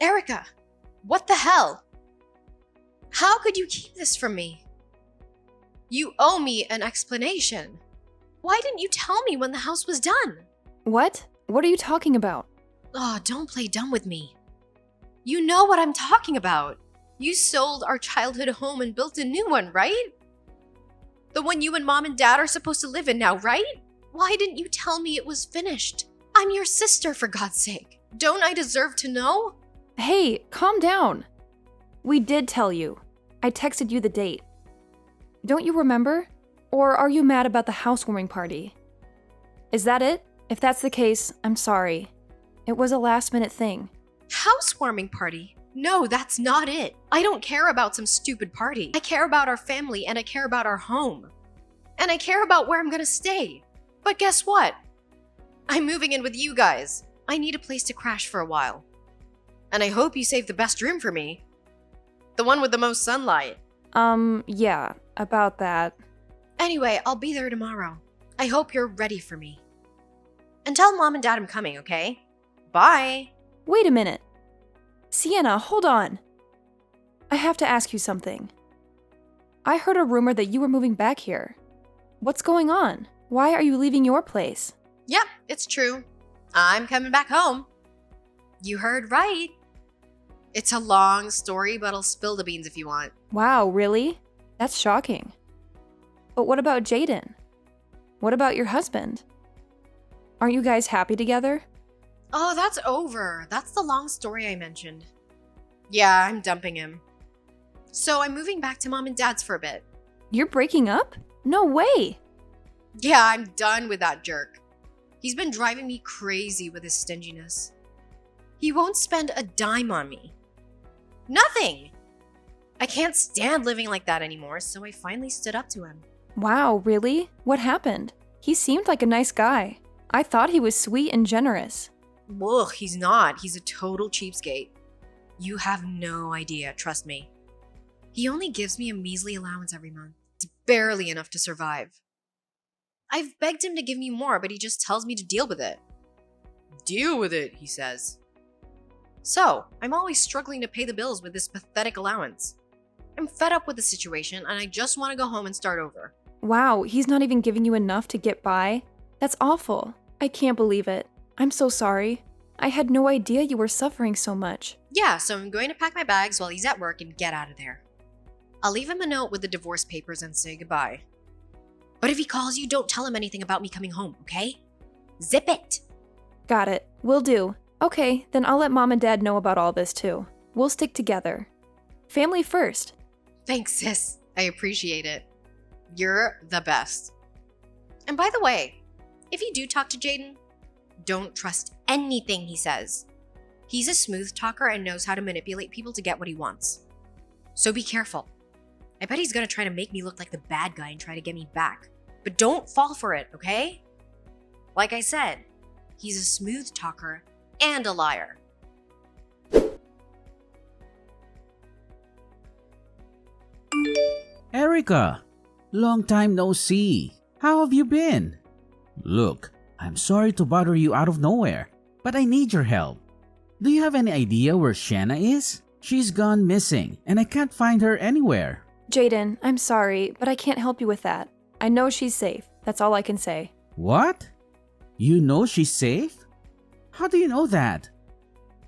Erica, what the hell? How could you keep this from me? You owe me an explanation. Why didn't you tell me when the house was done? What? What are you talking about? Oh, don't play dumb with me. You know what I'm talking about. You sold our childhood home and built a new one, right? The one you and Mom and Dad are supposed to live in now, right? Why didn't you tell me it was finished? I'm your sister, for God's sake. Don't I deserve to know? Hey, calm down. We did tell you. I texted you the date. Don't you remember? Or are you mad about the housewarming party? Is that it? If that's the case, I'm sorry. It was a last-minute thing. Housewarming party? No, that's not it. I don't care about some stupid party. I care about our family and I care about our home. And I care about where I'm gonna stay. But guess what? I'm moving in with you guys. I need a place to crash for a while. And I hope you saved the best room for me. The one with the most sunlight. Yeah, about that. Anyway, I'll be there tomorrow. I hope you're ready for me. And tell Mom and Dad I'm coming, okay? Bye. Wait a minute. Sienna, hold on. I have to ask you something. I heard a rumor that you were moving back here. What's going on? Why are you leaving your place? Yep, it's true. I'm coming back home. You heard right. It's a long story, but I'll spill the beans if you want. Wow, really? That's shocking. But what about Jaden? What about your husband? Aren't you guys happy together? Oh, that's over. That's the long story I mentioned. Yeah, I'm dumping him. So I'm moving back to Mom and Dad's for a bit. You're breaking up? No way! Yeah, I'm done with that jerk. He's been driving me crazy with his stinginess. He won't spend a dime on me. Nothing! I can't stand living like that anymore, so I finally stood up to him. Wow, really? What happened? He seemed like a nice guy. I thought he was sweet and generous. Ugh, he's not. He's a total cheapskate. You have no idea, trust me. He only gives me a measly allowance every month. It's barely enough to survive. I've begged him to give me more, but he just tells me to deal with it. Deal with it, he says. So, I'm always struggling to pay the bills with this pathetic allowance. I'm fed up with the situation, and I just want to go home and start over. Wow, he's not even giving you enough to get by? That's awful. I can't believe it. I'm so sorry. I had no idea you were suffering so much. Yeah, so I'm going to pack my bags while he's at work and get out of there. I'll leave him a note with the divorce papers and say goodbye. But if he calls you, don't tell him anything about me coming home, okay? Zip it! Got it. Will do. Okay, then I'll let Mom and Dad know about all this too. We'll stick together. Family first. Thanks, sis. I appreciate it. You're the best. And by the way, if you do talk to Jaden, don't trust anything he says. He's a smooth talker and knows how to manipulate people to get what he wants. So be careful. I bet he's gonna try to make me look like the bad guy and try to get me back. But don't fall for it, okay? Like I said, he's a smooth talker and a liar. Erica, long time no see. How have you been? Look, I'm sorry to bother you out of nowhere, but I need your help. Do you have any idea where Shanna is? She's gone missing, and I can't find her anywhere. Jaden, I'm sorry, but I can't help you with that. I know she's safe. That's all I can say. What? You know she's safe? How do you know that?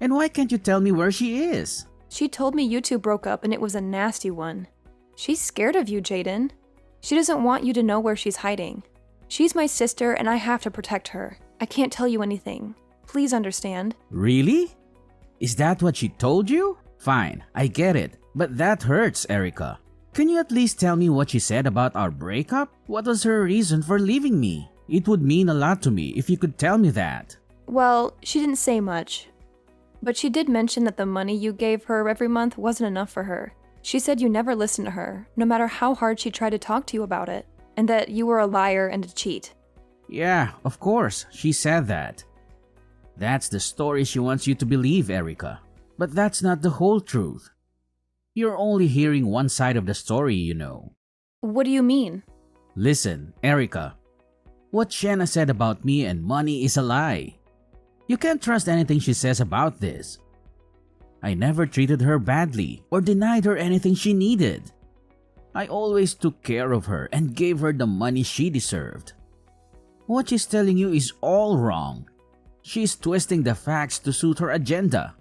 And why can't you tell me where she is? She told me you two broke up and it was a nasty one. She's scared of you, Jaden. She doesn't want you to know where she's hiding. She's my sister and I have to protect her. I can't tell you anything. Please understand. Really? Is that what she told you? Fine, I get it. But that hurts, Erica. Can you at least tell me what she said about our breakup? What was her reason for leaving me? It would mean a lot to me if you could tell me that. Well, she didn't say much. But she did mention that the money you gave her every month wasn't enough for her. She said you never listened to her, no matter how hard she tried to talk to you about it, and that you were a liar and a cheat. Yeah, of course, she said that. That's the story she wants you to believe, Erica. But that's not the whole truth. You're only hearing one side of the story, you know. What do you mean? Listen, Erica. What Shanna said about me and money is a lie. You can't trust anything she says about this. I never treated her badly or denied her anything she needed. I always took care of her and gave her the money she deserved. What she's telling you is all wrong. She's twisting the facts to suit her agenda.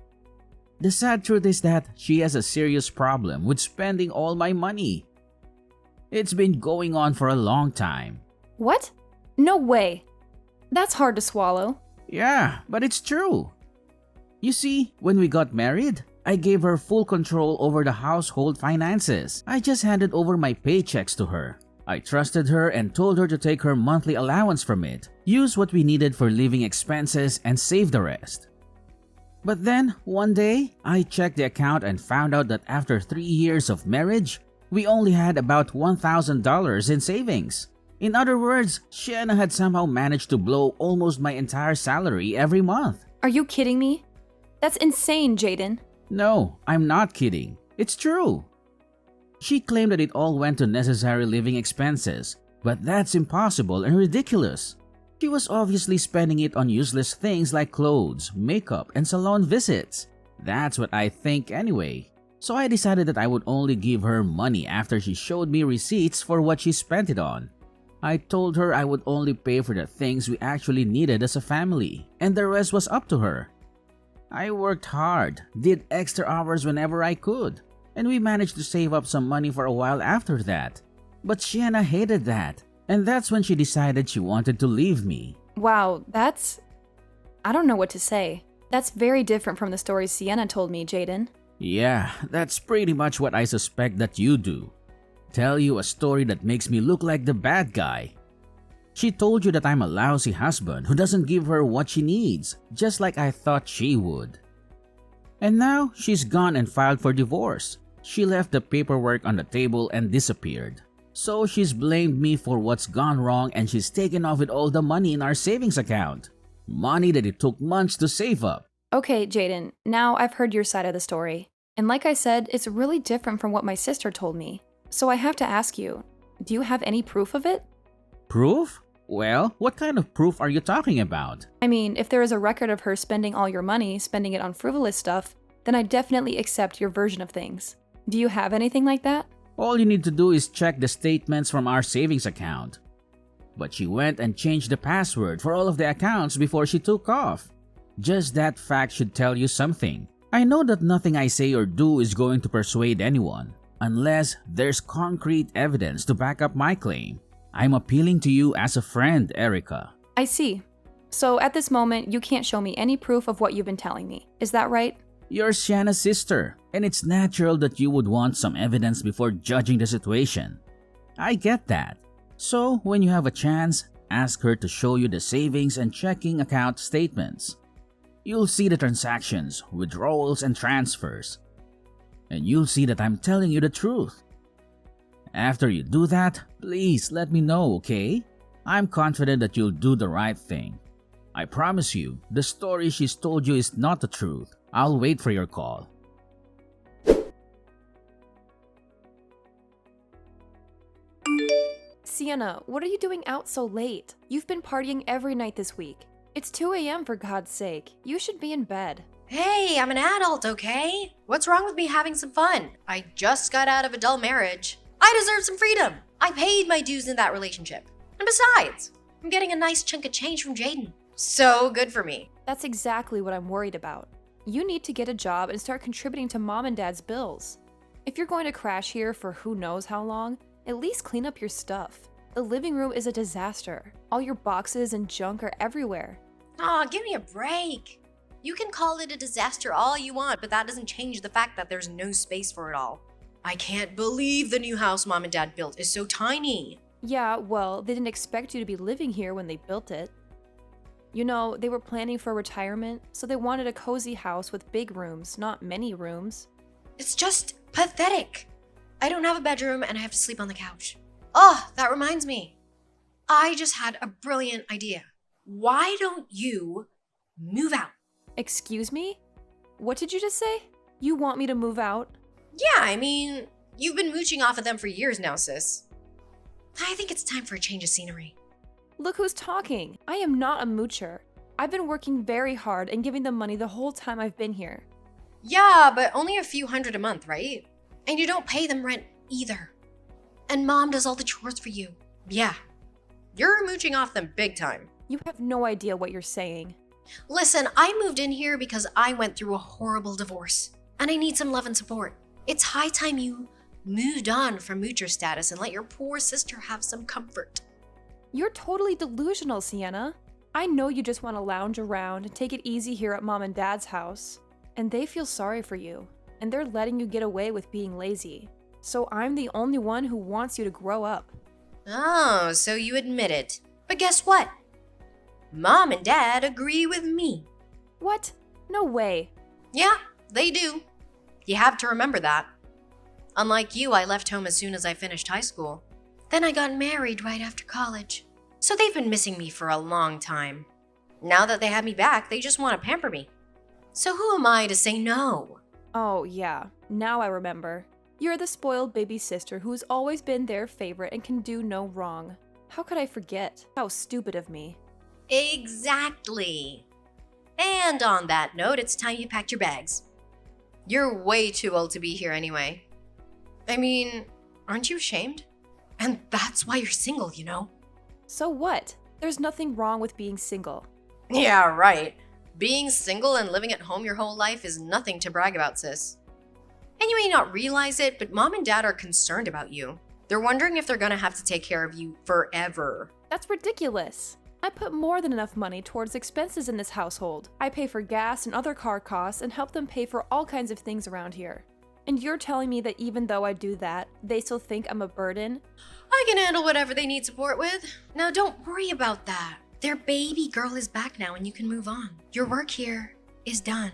The sad truth is that she has a serious problem with spending all my money. It's been going on for a long time. What? No way. That's hard to swallow. Yeah, but it's true. You see, when we got married, I gave her full control over the household finances. I just handed over my paychecks to her. I trusted her and told her to take her monthly allowance from it, use what we needed for living expenses, and save the rest. But then, one day, I checked the account and found out that after 3 years of marriage, we only had about $1,000 in savings. In other words, Sienna had somehow managed to blow almost my entire salary every month. Are you kidding me? That's insane, Jaden. No, I'm not kidding. It's true. She claimed that it all went to necessary living expenses, but that's impossible and ridiculous. She was obviously spending it on useless things like clothes, makeup, and salon visits. That's what I think anyway. So I decided that I would only give her money after she showed me receipts for what she spent it on. I told her I would only pay for the things we actually needed as a family, and the rest was up to her. I worked hard, did extra hours whenever I could, and we managed to save up some money for a while after that. But Sienna hated that, and that's when she decided she wanted to leave me. Wow, I don't know what to say. That's very different from the story Sienna told me, Jaden. Yeah, that's pretty much what I suspect that you do. Tell you a story that makes me look like the bad guy. She told you that I'm a lousy husband who doesn't give her what she needs, just like I thought she would. And now she's gone and filed for divorce. She left the paperwork on the table and disappeared. So she's blamed me for what's gone wrong, and she's taken off with all the money in our savings account. Money that it took months to save up. Okay, Jaden, now I've heard your side of the story. And like I said, it's really different from what my sister told me. So I have to ask you, do you have any proof of it? Proof? Well, what kind of proof are you talking about? I mean, if there is a record of her spending all your money, spending it on frivolous stuff, then I definitely accept your version of things. Do you have anything like that? All you need to do is check the statements from our savings account. But she went and changed the password for all of the accounts before she took off. Just that fact should tell you something. I know that nothing I say or do is going to persuade anyone, unless there's concrete evidence to back up my claim. I'm appealing to you as a friend, Erica. I see. So at this moment, you can't show me any proof of what you've been telling me. Is that right? You're Shanna's sister, and it's natural that you would want some evidence before judging the situation. I get that. So when you have a chance, ask her to show you the savings and checking account statements. You'll see the transactions, withdrawals, and transfers. And you'll see that I'm telling you the truth. After you do that, please let me know, okay? I'm confident that you'll do the right thing. I promise you, the story she's told you is not the truth. I'll wait for your call. Sienna, what are you doing out so late? You've been partying every night this week. It's 2 a.m. for God's sake. You should be in bed. Hey, I'm an adult, okay? What's wrong with me having some fun? I just got out of a dull marriage. I deserve some freedom. I paid my dues in that relationship. And besides, I'm getting a nice chunk of change from Jaden. So good for me. That's exactly what I'm worried about. You need to get a job and start contributing to mom and dad's bills. If you're going to crash here for who knows how long, at least clean up your stuff. The living room is a disaster. All your boxes and junk are everywhere. Aw, give me a break. You can call it a disaster all you want, but that doesn't change the fact that there's no space for it all. I can't believe the new house mom and dad built is so tiny. Yeah, well, they didn't expect you to be living here when they built it. You know, they were planning for retirement, so they wanted a cozy house with big rooms, not many rooms. It's just pathetic. I don't have a bedroom and I have to sleep on the couch. Oh, that reminds me. I just had a brilliant idea. Why don't you move out? Excuse me? What did you just say? You want me to move out? Yeah, I mean, you've been mooching off of them for years now, sis. I think it's time for a change of scenery. Look who's talking. I am not a moocher. I've been working very hard and giving them money the whole time I've been here. Yeah, but only a few hundred a month, right? And you don't pay them rent either. And mom does all the chores for you. Yeah, you're mooching off them big time. You have no idea what you're saying. Listen, I moved in here because I went through a horrible divorce, and I need some love and support. It's high time you moved on from moocher status and let your poor sister have some comfort. You're totally delusional, Sienna. I know you just want to lounge around and take it easy here at Mom and Dad's house. And they feel sorry for you, and they're letting you get away with being lazy. So I'm the only one who wants you to grow up. Oh, so you admit it. But guess what? Mom and Dad agree with me. What? No way. Yeah, they do. You have to remember that. Unlike you, I left home as soon as I finished high school. Then I got married right after college. So they've been missing me for a long time. Now that they have me back, they just want to pamper me. So who am I to say no? Oh, yeah. Now I remember. You're the spoiled baby sister who's always been their favorite and can do no wrong. How could I forget? How stupid of me. Exactly. And on that note, it's time you packed your bags. You're way too old to be here anyway. I mean, aren't you ashamed? And that's why you're single, you know? So what? There's nothing wrong with being single. Yeah, right. Being single and living at home your whole life is nothing to brag about, sis. And you may not realize it, but mom and dad are concerned about you. They're wondering if they're gonna have to take care of you forever. That's ridiculous. I put more than enough money towards expenses in this household. I pay for gas and other car costs and help them pay for all kinds of things around here. And you're telling me that even though I do that, they still think I'm a burden? I can handle whatever they need support with. Now don't worry about that. Their baby girl is back now and you can move on. Your work here is done.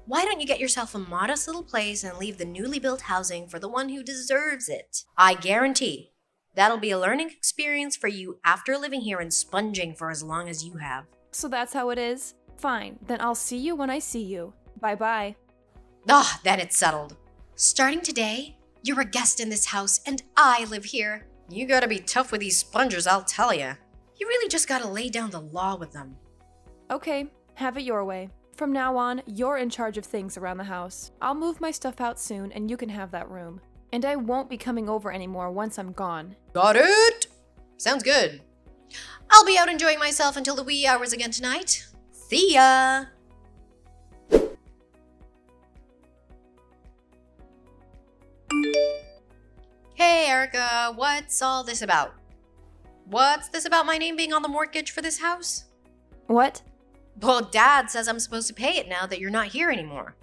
Why don't you get yourself a modest little place and leave the newly built housing for the one who deserves it? I guarantee that'll be a learning experience for you after living here and sponging for as long as you have. So that's how it is? Fine, then I'll see you when I see you. Bye-bye. Then it's settled. Starting today, you're a guest in this house and I live here. You gotta be tough with these spongers, I'll tell ya. You really just gotta lay down the law with them. Okay, have it your way. From now on, you're in charge of things around the house. I'll move my stuff out soon and you can have that room. And I won't be coming over anymore once I'm gone. Got it? Sounds good. I'll be out enjoying myself until the wee hours again tonight. See ya! Hey Erica, what's all this about? What's this about my name being on the mortgage for this house? What? Well, Dad says I'm supposed to pay it now that you're not here anymore.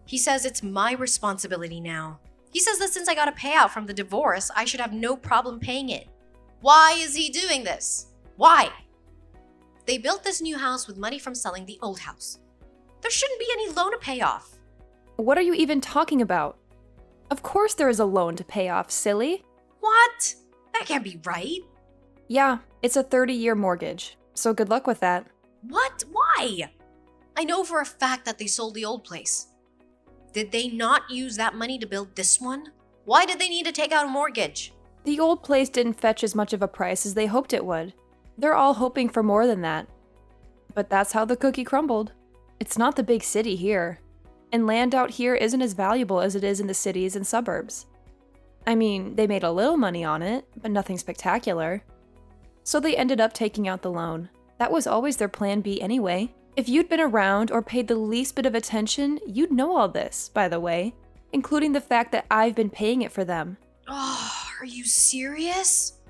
He says it's my responsibility now. He says that since I got a payout from the divorce, I should have no problem paying it. Why is he doing this? Why? They built this new house with money from selling the old house. There shouldn't be any loan to pay off. What are you even talking about? Of course there is a loan to pay off, silly. What? That can't be right. Yeah, it's a 30-year mortgage, so good luck with that. What? Why? I know for a fact that they sold the old place. Did they not use that money to build this one? Why did they need to take out a mortgage? The old place didn't fetch as much of a price as they hoped it would. They're all hoping for more than that. But that's how the cookie crumbled. It's not the big city here. And land out here isn't as valuable as it is in the cities and suburbs. I mean, they made a little money on it, but nothing spectacular. So they ended up taking out the loan. That was always their plan B anyway. If you'd been around or paid the least bit of attention, you'd know all this, by the way, including the fact that I've been paying it for them. Oh, are you serious?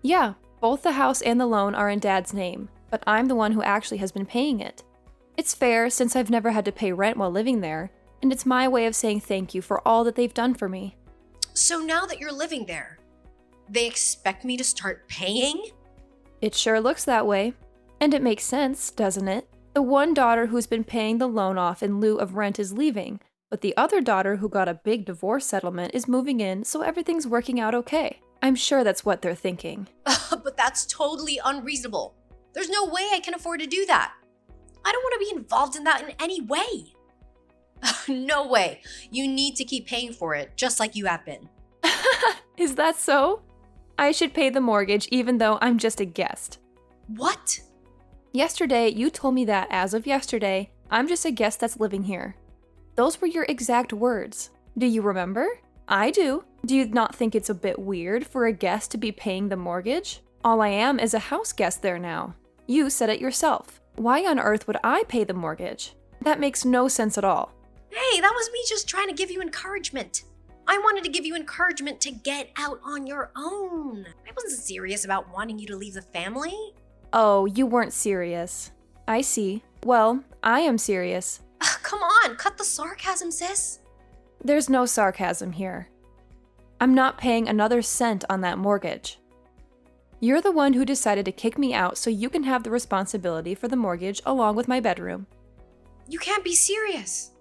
Yeah, both the house and the loan are in Dad's name, but I'm the one who actually has been paying it. It's fair since I've never had to pay rent while living there, and it's my way of saying thank you for all that they've done for me. So now that you're living there, they expect me to start paying? It sure looks that way. And it makes sense, doesn't it? The one daughter who's been paying the loan off in lieu of rent is leaving, but the other daughter who got a big divorce settlement is moving in, so everything's working out okay. I'm sure that's what they're thinking. But that's totally unreasonable. There's no way I can afford to do that. I don't want to be involved in that in any way. No way. You need to keep paying for it, just like you have been. Is that so? I should pay the mortgage even though I'm just a guest. What? Yesterday, you told me that as of yesterday, I'm just a guest that's living here. Those were your exact words. Do you remember? I do. Do you not think it's a bit weird for a guest to be paying the mortgage? All I am is a house guest there now. You said it yourself. Why on earth would I pay the mortgage? That makes no sense at all. Hey, that was me just trying to give you encouragement. I wanted to give you encouragement to get out on your own. I wasn't serious about wanting you to leave the family. Oh, you weren't serious. I see. Well, I am serious. Ugh, come on, cut the sarcasm, sis. There's no sarcasm here. I'm not paying another cent on that mortgage. You're the one who decided to kick me out so you can have the responsibility for the mortgage along with my bedroom. You can't be serious.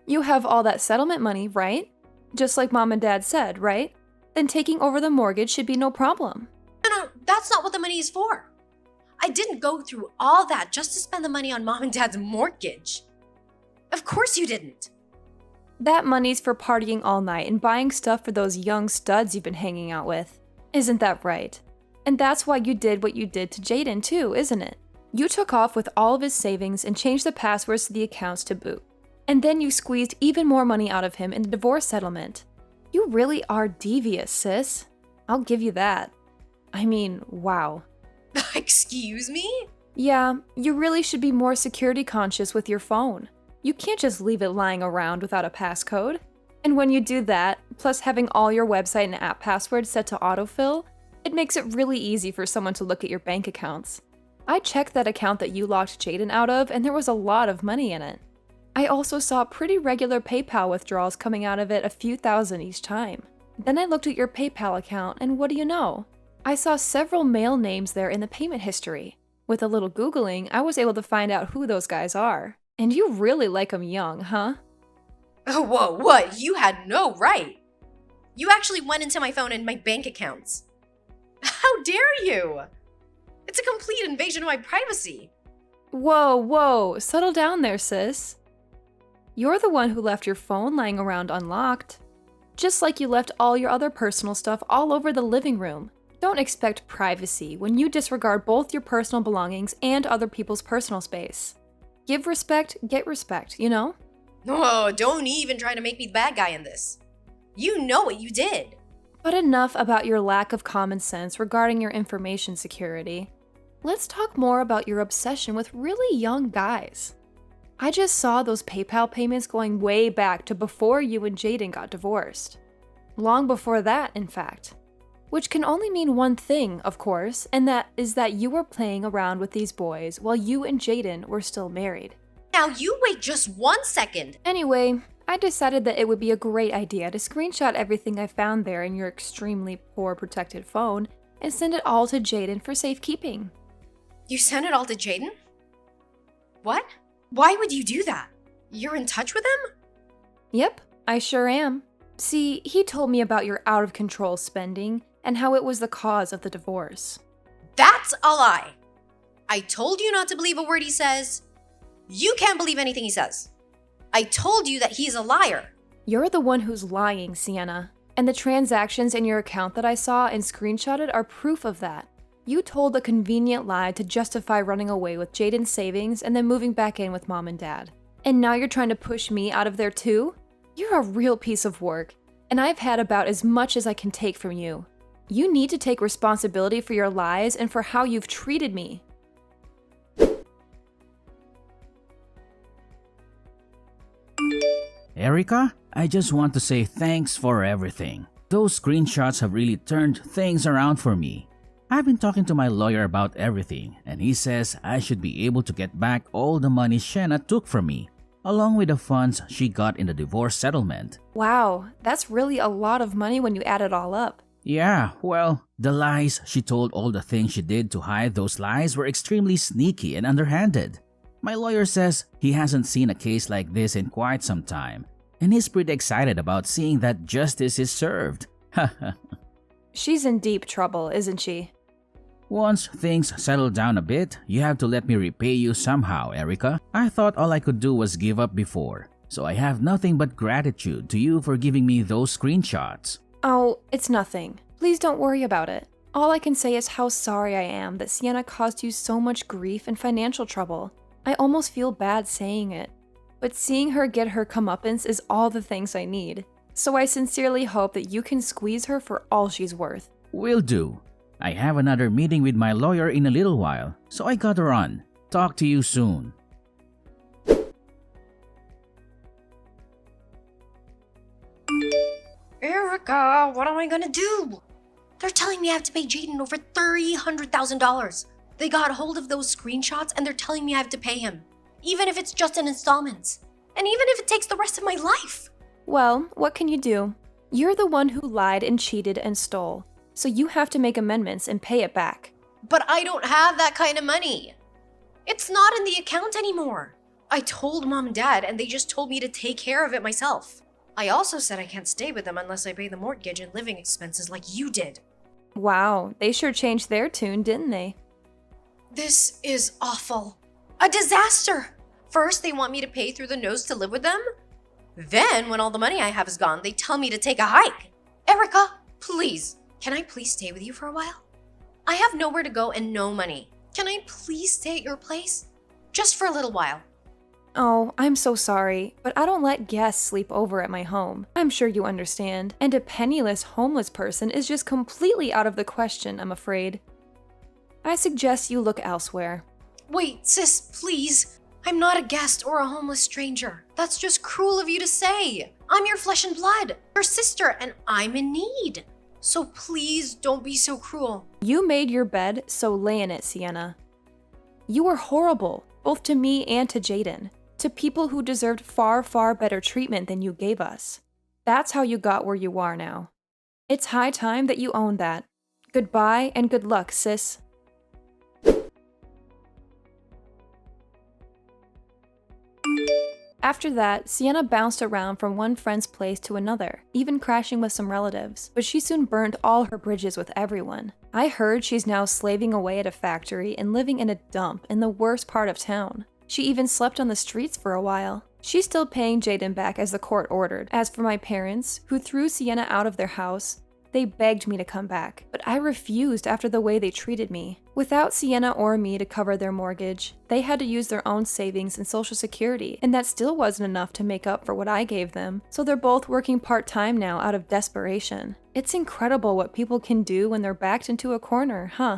You have all that settlement money, right? Just like Mom and Dad said, right? Then taking over the mortgage should be no problem. No, that's not what the money is for. I didn't go through all that just to spend the money on Mom and Dad's mortgage. Of course you didn't. That money's for partying all night and buying stuff for those young studs you've been hanging out with. Isn't that right? And that's why you did what you did to Jaden too, isn't it? You took off with all of his savings and changed the passwords to the accounts to boot. And then you squeezed even more money out of him in the divorce settlement. You really are devious, sis. I'll give you that. I mean, wow. Excuse me? Yeah, you really should be more security conscious with your phone. You can't just leave it lying around without a passcode. And when you do that, plus having all your website and app passwords set to autofill, it makes it really easy for someone to look at your bank accounts. I checked that account that you locked Jaden out of, and there was a lot of money in it. I also saw pretty regular PayPal withdrawals coming out of it, a few thousand each time. Then I looked at your PayPal account, and what do you know? I saw several male names there in the payment history. With a little Googling, I was able to find out who those guys are. And you really like them young, huh? Oh, whoa, what? You had no right. You actually went into my phone and my bank accounts. How dare you? It's a complete invasion of my privacy. Whoa, settle down there, sis. You're the one who left your phone lying around unlocked. Just like you left all your other personal stuff all over the living room. Don't expect privacy when you disregard both your personal belongings and other people's personal space. Give respect, get respect, you know? Oh, don't even try to make me the bad guy in this. You know what you did. But enough about your lack of common sense regarding your information security. Let's talk more about your obsession with really young guys. I just saw those PayPal payments going way back to before you and Jaden got divorced. Long before that, in fact. Which can only mean one thing, of course, and that is that you were playing around with these boys while you and Jaden were still married. Now you wait just 1 second. Anyway, I decided that it would be a great idea to screenshot everything I found there in your extremely poor protected phone and send it all to Jaden for safekeeping. You sent it all to Jaden? What? Why would you do that? You're in touch with him? Yep, I sure am. See, he told me about your out-of-control spending and how it was the cause of the divorce. That's a lie. I told you not to believe a word he says. You can't believe anything he says. I told you that he's a liar. You're the one who's lying, Sienna. And the transactions in your account that I saw and screenshotted are proof of that. You told a convenient lie to justify running away with Jaden's savings and then moving back in with Mom and Dad. And now you're trying to push me out of there too? You're a real piece of work, and I've had about as much as I can take from you. You need to take responsibility for your lies and for how you've treated me. Erica, I just want to say thanks for everything. Those screenshots have really turned things around for me. I've been talking to my lawyer about everything, and he says I should be able to get back all the money Shanna took from me, along with the funds she got in the divorce settlement. Wow, that's really a lot of money when you add it all up. Yeah, well, the lies she told, all the things she did to hide those lies were extremely sneaky and underhanded. My lawyer says he hasn't seen a case like this in quite some time, and he's pretty excited about seeing that justice is served. She's in deep trouble, isn't she? Once things settle down a bit, you have to let me repay you somehow, Erica. I thought all I could do was give up before, so I have nothing but gratitude to you for giving me those screenshots. Oh, it's nothing. Please don't worry about it. All I can say is how sorry I am that Sienna caused you so much grief and financial trouble. I almost feel bad saying it. but seeing her get her comeuppance is all the things I need. So I sincerely hope that you can squeeze her for all she's worth. Will do. I have another meeting with my lawyer in a little while, so I gotta run. Talk to you soon. Erica, what am I gonna do? They're telling me I have to pay Jaden over $300,000. They got hold of those screenshots and they're telling me I have to pay him, even if it's just in installments, and even if it takes the rest of my life. Well, what can you do? You're the one who lied and cheated and stole, so you have to make amendments and pay it back. But I don't have that kind of money. It's not in the account anymore. I told Mom and Dad and they just told me to take care of it myself. I also said I can't stay with them unless I pay the mortgage and living expenses like you did. Wow, they sure changed their tune, didn't they? This is awful. A disaster. First, they want me to pay through the nose to live with them. Then, when all the money I have is gone, they tell me to take a hike. Erica, please, can I please stay with you for a while? I have nowhere to go and no money. Can I please stay at your place? Just for a little while. Oh, I'm so sorry, but I don't let guests sleep over at my home. I'm sure you understand. And a penniless, homeless person is just completely out of the question, I'm afraid. I suggest you look elsewhere. Wait, sis, please. I'm not a guest or a homeless stranger. That's just cruel of you to say. I'm your flesh and blood, your sister, and I'm in need. So please don't be so cruel. You made your bed, so lay in it, Sienna. You were horrible, both to me and to Jaden. To people who deserved far, far better treatment than you gave us. That's how you got where you are now. It's high time that you own that. Goodbye and good luck, sis. After that, Sienna bounced around from one friend's place to another, even crashing with some relatives, but she soon burned all her bridges with everyone. I heard she's now slaving away at a factory and living in a dump in the worst part of town. She even slept on the streets for a while. She's still paying Jaden back as the court ordered. As for my parents, who threw Sienna out of their house, they begged me to come back, but I refused after the way they treated me. Without Sienna or me to cover their mortgage, they had to use their own savings and Social Security, and that still wasn't enough to make up for what I gave them, so they're both working part-time now out of desperation. It's incredible what people can do when they're backed into a corner, huh?